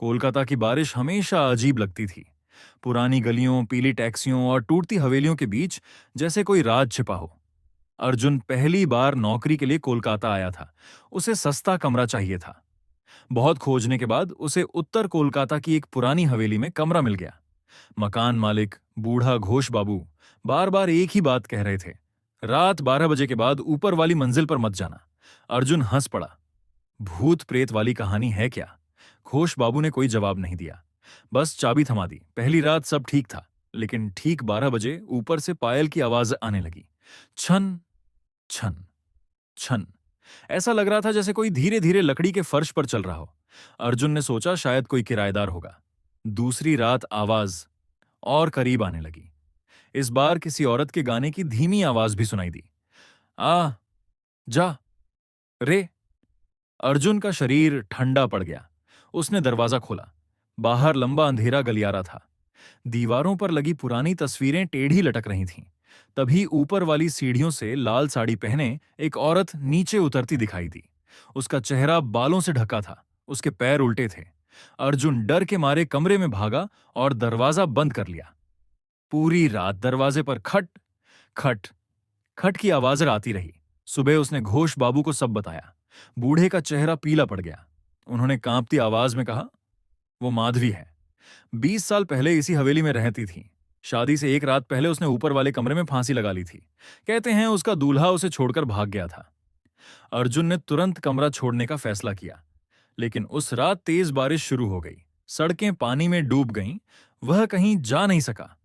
कोलकाता की बारिश हमेशा अजीब लगती थी। पुरानी गलियों, पीली टैक्सियों और टूटती हवेलियों के बीच जैसे कोई राज छिपा हो। अर्जुन पहली बार नौकरी के लिए कोलकाता आया था। उसे सस्ता कमरा चाहिए था। बहुत खोजने के बाद उसे उत्तर कोलकाता की एक पुरानी हवेली में कमरा मिल गया। मकान मालिक, बूढ़ा घोष बाबू, बार बार एक ही बात कह रहे थे, रात 12 बजे के बाद ऊपर वाली मंजिल पर मत जाना। अर्जुन हंस पड़ा। भूत प्रेत वाली कहानी है क्या? घोष बाबू ने कोई जवाब नहीं दिया, बस चाबी थमा दी। पहली रात सब ठीक था, लेकिन ठीक 12 बजे ऊपर से पायल की आवाज आने लगी। छन छन छन। ऐसा लग रहा था जैसे कोई धीरे धीरे लकड़ी के फर्श पर चल रहा हो। अर्जुन ने सोचा शायद कोई किराएदार होगा। दूसरी रात आवाज और करीब आने लगी। इस बार किसी औरत के गाने की धीमी आवाज भी सुनाई दी। आ जा रे। अर्जुन का शरीर ठंडा पड़ गया। उसने दरवाजा खोला। बाहर लंबा अंधेरा गलियारा था। दीवारों पर लगी पुरानी तस्वीरें टेढ़ी लटक रही थीं। तभी ऊपर वाली सीढ़ियों से लाल साड़ी पहने एक औरत नीचे उतरती दिखाई दी। उसका चेहरा बालों से ढका था, उसके पैर उल्टे थे। अर्जुन डर के मारे कमरे में भागा और दरवाजा बंद कर लिया। पूरी रात दरवाजे पर खट खट खट की आवाज आती रही। सुबह उसने घोष बाबू को सब बताया। बूढ़े का चेहरा पीला पड़ गया। उन्होंने कांपती आवाज में कहा, वो माधवी है। 20 साल पहले इसी हवेली में रहती थी। शादी से एक रात पहले उसने ऊपर वाले कमरे में फांसी लगा ली थी। कहते हैं उसका दूल्हा उसे छोड़कर भाग गया था। अर्जुन ने तुरंत कमरा छोड़ने का फैसला किया, लेकिन उस रात तेज बारिश शुरू हो गई। सड़कें पानी में डूब गईं। वह कहीं जा नहीं सका।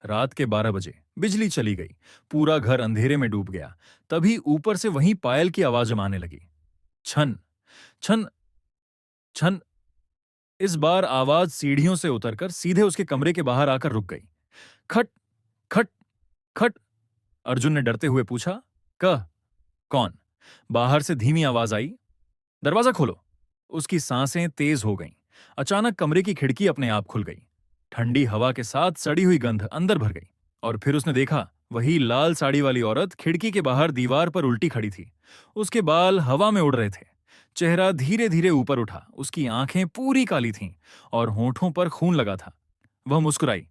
रात के 12 बजे बिजली चली गई। पूरा घर अंधेरे में डूब गया। तभी ऊपर से वहीं पायल की आवाज आने लगी। छन छन छन। इस बार आवाज सीढ़ियों से उतरकर सीधे उसके कमरे के बाहर आकर रुक गई। खट खट खट। अर्जुन ने डरते हुए पूछा, कह कौन? बाहर से धीमी आवाज आई, दरवाजा खोलो। उसकी सांसें तेज हो गईं। अचानक कमरे की खिड़की अपने आप खुल गई। ठंडी हवा के साथ सड़ी हुई गंध अंदर भर गई। और फिर उसने देखा, वही लाल साड़ी वाली औरत खिड़की के बाहर दीवार पर उल्टी खड़ी थी। उसके बाल हवा में उड़ रहे थे। चेहरा धीरे धीरे ऊपर उठा। उसकी आंखें पूरी काली थीं और होठों पर खून लगा था। वह मुस्कुराई।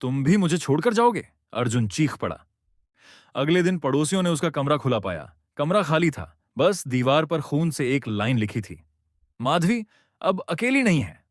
तुम भी मुझे छोड़कर जाओगे? अर्जुन चीख पड़ा। अगले दिन पड़ोसियों ने उसका कमरा खुला पाया। कमरा खाली था, बस दीवार पर खून से एक लाइन लिखी थी, माधवी अब अकेली नहीं है।